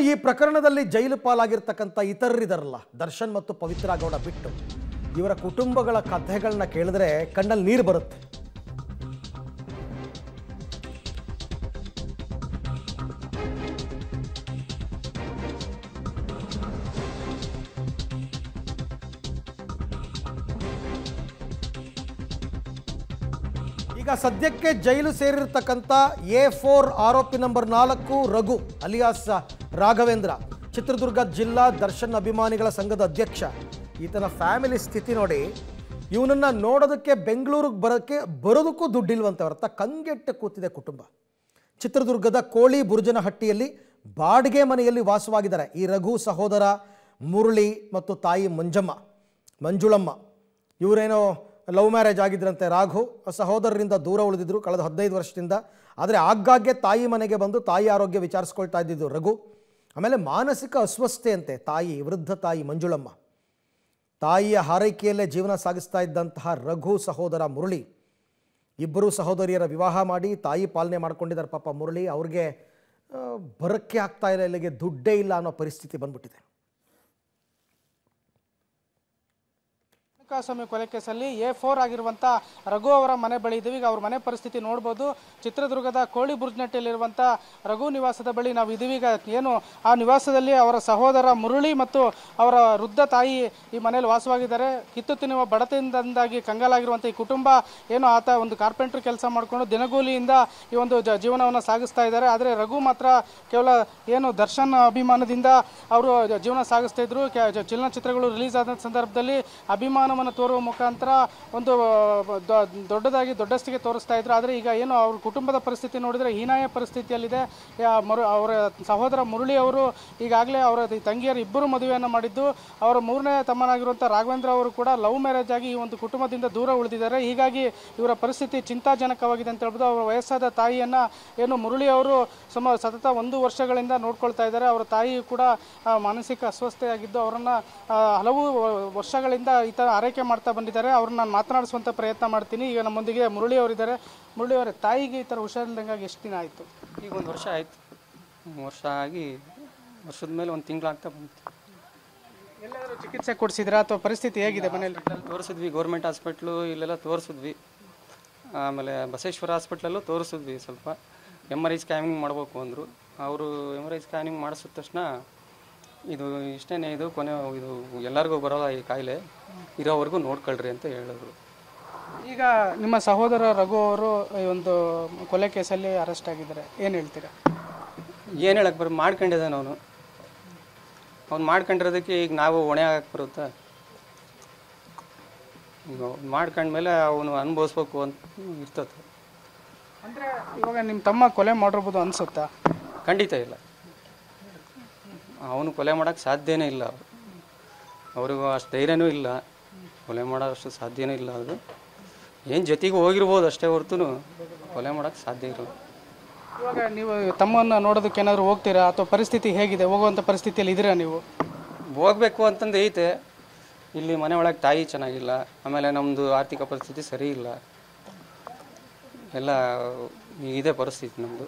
ಈ ಪ್ರಕರಣದಲ್ಲಿ ಜೈಲು ಪಾಲಾಗಿರ್ತಕ್ಕಂಥ ಇತರರಿದಾರಲ್ಲ, ದರ್ಶನ್ ಮತ್ತು ಪವಿತ್ರ ಗೌಡ ಬಿಟ್ಟು ಇವರ ಕುಟುಂಬಗಳ ಕಥೆಗಳನ್ನ ಕೇಳಿದ್ರೆ ಕಣ್ಣಲ್ಲಿ ನೀರು ಬರುತ್ತೆ. ಈಗ ಸದ್ಯಕ್ಕೆ ಜೈಲು ಸೇರಿರ್ತಕ್ಕಂಥ A4 ಆರೋಪಿ ನಂಬರ್ 4 ರಘು ಅಲಿಯಾಸ್ ರಾಘವೇಂದ್ರ, ಚಿತ್ರದುರ್ಗ ಜಿಲ್ಲಾ ದರ್ಶನ್ ಅಭಿಮಾನಿಗಳ ಸಂಘದ ಅಧ್ಯಕ್ಷ. ಈತನ ಫ್ಯಾಮಿಲಿ ಸ್ಥಿತಿ ನೋಡಿ, ಇವನನ್ನ ನೋಡೋದಕ್ಕೆ ಬೆಂಗಳೂರಿಗೆ ಬರೋದಕ್ಕೂ ದುಡ್ಡಿಲ್ವಂತ, ಅರ್ಥ ಕಂಗೆಟ್ಟು ಕೂತಿದೆ ಕುಟುಂಬ. ಚಿತ್ರದುರ್ಗದ ಕೋಳಿ ಬುರ್ಜನಹಟ್ಟಿಯಲ್ಲಿ ಬಾಡಿಗೆ ಮನೆಯಲ್ಲಿ ವಾಸವಾಗಿದ್ದಾರೆ ಈ ರಘು ಸಹೋದರ ಮುರಳಿ ಮತ್ತು ತಾಯಿ ಮಂಜುಳಮ್ಮ. ಇವರೇನೋ ಲವ್ ಮ್ಯಾರೇಜ್ ಆಗಿದ್ರಂತೆ. ರಾಘು ಸಹೋದರರಿಂದ ದೂರ ಉಳಿದಿದ್ರು ಕಳೆದ 15 ವರ್ಷದಿಂದ. ಆದರೆ ಆಗಾಗ್ಗೆ ತಾಯಿ ಮನೆಗೆ ಬಂದು ತಾಯಿ ಆರೋಗ್ಯ ವಿಚಾರಿಸ್ಕೊಳ್ತಾ ಇದ್ದಿದ್ದು ರಘು. ಆಮೇಲೆ ಮಾನಸಿಕ ಅಸ್ವಸ್ಥತೆಯಂತೆ ತಾಯಿ, ವೃದ್ಧ ತಾಯಿ ಮಂಜುಳಮ್ಮ. ತಾಯಿಯ ಹಾರೈಕೆಯಲ್ಲೇ ಜೀವನ ಸಾಗಿಸ್ತಾ ಇದ್ದಂತಹ ರಘು ಸಹೋದರ ಮುರಳಿ, ಇಬ್ಬರು ಸಹೋದರಿಯರ ವಿವಾಹ ಮಾಡಿ ತಾಯಿ ಪಾಲನೆ ಮಾಡ್ಕೊಂಡಿದ್ದಾರೆ. ಪಾಪ ಮುರಳಿ ಅವ್ರಿಗೆ ಬರೋಕ್ಕೆ ಆಗ್ತಾ ಇಲ್ಲ, ಇಲ್ಲಿಗೆ ದುಡ್ಡೇ ಇಲ್ಲ ಅನ್ನೋ ಪರಿಸ್ಥಿತಿ ಬಂದ್ಬಿಟ್ಟಿದೆ. ಸ್ವಾಮಿ ಕೊಲೆ ಕೇಸಲ್ಲಿ A4 ಆಗಿರುವಂಥ ರಘು ಅವರ ಮನೆ ಬಳಿ ಇದ್ದೀವಿ. ಈಗ ಅವ್ರ ಮನೆ ಪರಿಸ್ಥಿತಿ ನೋಡ್ಬೋದು. ಚಿತ್ರದುರ್ಗದ ಕೋಳಿ ಬುರ್ಜನಹಟ್ಟಿಯಲ್ಲಿರುವಂಥ ರಘು ನಿವಾಸದ ಬಳಿ ನಾವು ಇದ್ದೀವಿ. ಈಗ ಏನು ಆ ನಿವಾಸದಲ್ಲಿ ಅವರ ಸಹೋದರ ಮುರಳಿ ಮತ್ತು ಅವರ ವೃದ್ಧ ತಾಯಿ ಈ ಮನೆಯಲ್ಲಿ ವಾಸವಾಗಿದ್ದಾರೆ. ಕಿತ್ತು ತಿನ್ನುವ ಬಡತನದಿಂದಾಗಿ ಕಂಗಾಲಾಗಿರುವಂಥ ಈ ಕುಟುಂಬ ಏನು ಆತ ಒಂದು ಕಾರ್ಪೆಂಟ್ರ್ ಕೆಲಸ ಮಾಡಿಕೊಂಡು ದಿನಗೂಲಿಯಿಂದ ಈ ಒಂದು ಜೀವನವನ್ನು ಸಾಗಿಸ್ತಾ ಇದ್ದಾರೆ. ಆದರೆ ರಘು ಮಾತ್ರ ಕೇವಲ ಏನು ದರ್ಶನ್ ಅಭಿಮಾನದಿಂದ ಅವರು ಜೀವನ ಸಾಗಿಸ್ತಾ ಇದ್ರು. ಚಲನಚಿತ್ರಗಳು ರಿಲೀಸ್ ಆದ ಸಂದರ್ಭದಲ್ಲಿ ಅಭಿಮಾನವನ್ನು ತೋರುವ ಮುಖಾಂತರ ಒಂದು ದೊಡ್ಡಸ್ತಿಗೆ ತೋರಿಸ್ತಾ ಇದ್ರು. ಆದರೆ ಈಗ ಏನು ಅವ್ರ ಕುಟುಂಬದ ಪರಿಸ್ಥಿತಿ ನೋಡಿದರೆ ಹೀನಾಯ ಪರಿಸ್ಥಿತಿಯಲ್ಲಿದೆ. ಅವರ ಸಹೋದರ ಮುರಳಿ ಅವರು ಈಗಾಗಲೇ ಅವರ ತಂಗಿಯರು ಇಬ್ಬರು ಮದುವೆಯನ್ನು ಮಾಡಿದ್ದು, ಅವರ 3ನೇ ತಮ್ಮನಾಗಿರುವಂಥ ರಾಘವೇಂದ್ರ ಅವರು ಕೂಡ ಲವ್ ಮ್ಯಾರೇಜ್ ಆಗಿ ಈ ಒಂದು ಕುಟುಂಬದಿಂದ ದೂರ ಉಳಿದಿದ್ದಾರೆ. ಹೀಗಾಗಿ ಇವರ ಪರಿಸ್ಥಿತಿ ಚಿಂತಾಜನಕವಾಗಿದೆ ಅಂತ ಹೇಳ್ಬೋದು. ಅವರ ವಯಸ್ಸಾದ ತಾಯಿಯನ್ನು ಏನು ಮುರಳಿ ಅವರು ಸತತ 1 ವರ್ಷಗಳಿಂದ ನೋಡ್ಕೊಳ್ತಾ ಇದ್ದಾರೆ. ಅವರ ತಾಯಿ ಕೂಡ ಮಾನಸಿಕ ಅಸ್ವಸ್ಥೆಯಾಗಿದ್ದು ಅವರನ್ನು ಹಲವು ವರ್ಷಗಳಿಂದ ಈ ಥರ ಆರೈಕೆ ಮಾಡ್ತಾ ಬಂದಿದ್ದಾರೆ. ಅವ್ರನ್ನ ನಾನು ಮಾತನಾಡಿಸುವಂಥ ಪ್ರಯತ್ನ ಮಾಡ್ತೀನಿ. ಈಗ ನಮ್ಮೊಂದಿಗೆ ಮುರಳಿ ಅವರಿದ್ದಾರೆ. ಮುರಳಿ ಅವರೇ, ತಾಯಿಗೆ ಈ ಥರ ಹುಷಾರಿಲ್ದಂಗಾಗಿ ಎಷ್ಟು ದಿನ ಆಯಿತು? ಈಗ 1 ವರ್ಷ ಆಯಿತು. ವರ್ಷ ಆಗಿ ವರ್ಷದ ಮೇಲೆ 1 ತಿಂಗಳಾಗ್ತಾ ಬಂತು. ಎಲ್ಲಾದರೂ ಚಿಕಿತ್ಸೆ ಕೊಡಿಸಿದ್ರಾ ಅಥವಾ ಪರಿಸ್ಥಿತಿ ಹೇಗಿದೆ ಮನೆಯಲ್ಲಿ? ತೋರಿಸಿದ್ವಿ, ಗೌರ್ಮೆಂಟ್ ಹಾಸ್ಪಿಟ್ಲು ಇಲ್ಲೆಲ್ಲ ತೋರಿಸಿದ್ವಿ. ಆಮೇಲೆ ಬಸವೇಶ್ವರ ಹಾಸ್ಪಿಟ್ಲಲ್ಲೂ ತೋರಿಸಿದ್ವಿ. ಸ್ವಲ್ಪ MRI ಸ್ಕ್ಯಾನಿಂಗ್ ಮಾಡಬೇಕು ಅಂದರು. ಅವರು MRI ಸ್ಕ್ಯಾನಿಂಗ್ ಮಾಡಿಸಿದ ತಕ್ಷಣ ಇದು ಇಷ್ಟೇ, ಇದು ಕೊನೆ, ಇದು ಎಲ್ಲರಿಗೂ ಬರೋಲ್ಲ ಈ ಕಾಯಿಲೆ, ಇರೋವರೆಗೂ ನೋಡ್ಕೊಳ್ರಿ ಅಂತ ಹೇಳಿದ್ರು. ಈಗ ನಿಮ್ಮ ಸಹೋದರ ರಘು ಅವರು ಈ ಒಂದು ಕೊಲೆ ಕೇಸಲ್ಲಿ ಅರೆಸ್ಟ್ ಆಗಿದ್ದಾರೆ, ಏನು ಹೇಳ್ತೀರಾ? ಏನು ಹೇಳಕ್ಕೆ ಮಾಡ್ಕೊಂಡಿದ್ದಾನೆ ಅವ್ನು ಮಾಡ್ಕೊಂಡಿರೋದಕ್ಕೆ ಈಗ ನಾವು ಹೊಣೆ ಆಗಕ್ಕೆ ಬರುತ್ತಾ? ಈಗ ಮಾಡ್ಕೊಂಡ್ಮೇಲೆ ಅವನು ಅನುಭವಿಸ್ಬೇಕು ಅಂತ ಇರ್ತದೆ. ಅಂದರೆ ಇವಾಗ ನಿಮ್ಮ ತಮ್ಮ ಕೊಲೆ ಮಾಡಿರ್ಬೋದು ಅನಿಸುತ್ತಾ? ಖಂಡಿತ ಇಲ್ಲ, ಅವನು ಕೊಲೆ ಮಾಡೋಕ್ಕೆ ಸಾಧ್ಯನೇ ಇಲ್ಲ. ಅವ್ರಿಗೂ ಅಷ್ಟು ಧೈರ್ಯನೂ ಇಲ್ಲ, ಕೊಲೆ ಮಾಡೋಷ್ಟು ಸಾಧ್ಯನೂ ಇಲ್ಲ. ಅದು ಏನು ಜೊತೆಗೆ ಹೋಗಿರ್ಬೋದು ಅಷ್ಟೇ ಹೊರತು ಕೊಲೆ ಮಾಡೋಕ್ಕೆ ಸಾಧ್ಯ ಇರೋದು. ಇವಾಗ ನೀವು ತಮ್ಮನ್ನು ನೋಡೋದಕ್ಕೆ ಏನಾದರೂ ಹೋಗ್ತೀರಾ ಅಥವಾ ಪರಿಸ್ಥಿತಿ ಹೇಗಿದೆ? ಹೋಗುವಂಥ ಪರಿಸ್ಥಿತಿಯಲ್ಲಿ ಇದ್ದೀರಾ ನೀವು? ಹೋಗಬೇಕು ಅಂತಂದು ಐತೆ. ಇಲ್ಲಿ ಮನೆ ಒಳಗೆ ತಾಯಿ ಚೆನ್ನಾಗಿಲ್ಲ, ಆಮೇಲೆ ನಮ್ಮದು ಆರ್ಥಿಕ ಪರಿಸ್ಥಿತಿ ಸರಿ ಇಲ್ಲ, ಎಲ್ಲ ಇದೇ ಪರಿಸ್ಥಿತಿ ನಮ್ಮದು.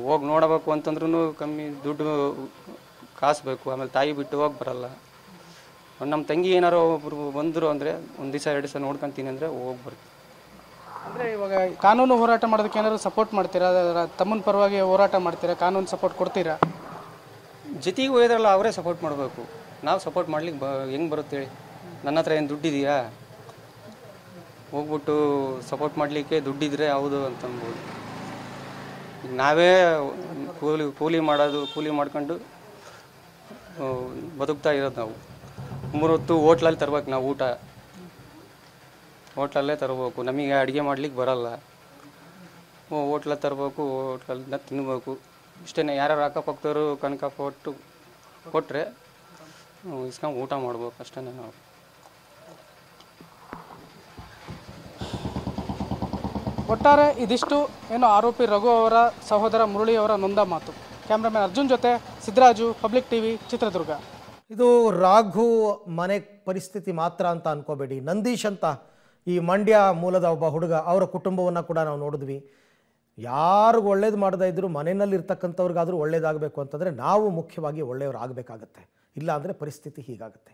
ಹೋಗಿ ನೋಡಬೇಕು ಅಂತಂದ್ರೂ ಕಮ್ಮಿ ದುಡ್ಡು ಕಾಸು ಬೇಕು. ಆಮೇಲೆ ತಾಯಿ ಬಿಟ್ಟು ಹೋಗಿ ಬರಲ್ಲ. ನಮ್ಮ ತಂಗಿ ಏನಾರು ಒಬ್ಬರು ಬಂದರು ಅಂದರೆ 1 ದಿವಸ 2 ದಿವಸ ನೋಡ್ಕೊತೀನಿ ಅಂದರೆ ಹೋಗಿ ಬರ್ತೀವಿ. ಅಂದರೆ ಇವಾಗ ಕಾನೂನು ಹೋರಾಟ ಮಾಡೋದಕ್ಕೆ ಏನಾದ್ರು ಸಪೋರ್ಟ್ ಮಾಡ್ತೀರಾ? ತಮ್ಮನ ಪರವಾಗಿ ಹೋರಾಟ ಮಾಡ್ತೀರಾ? ಕಾನೂನು ಸಪೋರ್ಟ್ ಕೊಡ್ತೀರಾ? ಜೊತೆಗೆ ಹೋಯ್ದ್ರಲ್ಲ ಅವರೇ ಸಪೋರ್ಟ್ ಮಾಡಬೇಕು. ನಾವು ಸಪೋರ್ಟ್ ಮಾಡ್ಲಿಕ್ಕೆ ಹೆಂಗೆ ಬರುತ್ತೆ ಹೇಳಿ? ನನ್ನ ಹತ್ರ ಏನು ದುಡ್ಡಿದೆಯಾ? ಹೋಗ್ಬಿಟ್ಟು ಸಪೋರ್ಟ್ ಮಾಡಲಿಕ್ಕೆ ದುಡ್ಡಿದ್ರೆ ಹೌದು ಅಂತಂಬೋದು. ಈಗ ನಾವೇ ಕೂಲಿ ಮಾಡ್ಕೊಂಡು ಬದುಕ್ತಾ ಇರೋದು. ನಾವು 3 ಹೊತ್ತು ಹೋಟ್ಲಲ್ಲಿ ತರ್ಬೇಕು. ನಾವು ಊಟ ಹೋಟ್ಲಲ್ಲೇ ತರಬೇಕು. ನಮಗೆ ಅಡುಗೆ ಮಾಡ್ಲಿಕ್ಕೆ ಬರಲ್ಲ. ಹೋಟ್ಲಲ್ಲಿ ತರಬೇಕು, ಹೋಟ್ಲಲ್ಲಿಂದ ತಿನ್ನಬೇಕು. ಇಷ್ಟೇ. ಯಾರ್ಯಾರು ಅಕ್ಕಪಕ್ಕದವರು ಕನಕ ಕೊಟ್ಟರೆ ಇಸ್ಕೊಂಡು ಊಟ ಮಾಡ್ಬೇಕು, ಅಷ್ಟೇ. ನಾವು ಒಟ್ಟಾರೆ ಇದಿಷ್ಟು ಏನು ಆರೋಪಿ ರಘು ಅವರ ಸಹೋದರ ಮುರಳಿ ಅವರ ನೊಂದ ಮಾತು. ಕ್ಯಾಮ್ರಾಮನ್ ಅರ್ಜುನ್ ಜೊತೆ ಸಿದ್ದರಾಜು, ಪಬ್ಲಿಕ್ ಟಿವಿ, ಚಿತ್ರದುರ್ಗ. ಇದು ರಾಘು ಮನೆ ಪರಿಸ್ಥಿತಿ ಮಾತ್ರ ಅಂತ ಅನ್ಕೋಬೇಡಿ. ನಂದೀಶ್ ಅಂತ ಈ ಮಂಡ್ಯ ಮೂಲದ ಒಬ್ಬ ಹುಡುಗ, ಅವರ ಕುಟುಂಬವನ್ನು ಕೂಡ ನಾವು ನೋಡಿದ್ವಿ. ಯಾರಿಗೂ ಒಳ್ಳೇದು ಮಾಡದೇ ಇದ್ದರೂ ಮನೆಯಲ್ಲಿ ಇರ್ತಕ್ಕಂಥವ್ರಿಗಾದರೂ ಒಳ್ಳೇದಾಗಬೇಕು ಅಂತಂದರೆ ನಾವು ಮುಖ್ಯವಾಗಿ ಒಳ್ಳೆಯವರು ಆಗಬೇಕಾಗತ್ತೆ. ಇಲ್ಲ ಅಂದರೆ ಪರಿಸ್ಥಿತಿ ಹೀಗಾಗುತ್ತೆ.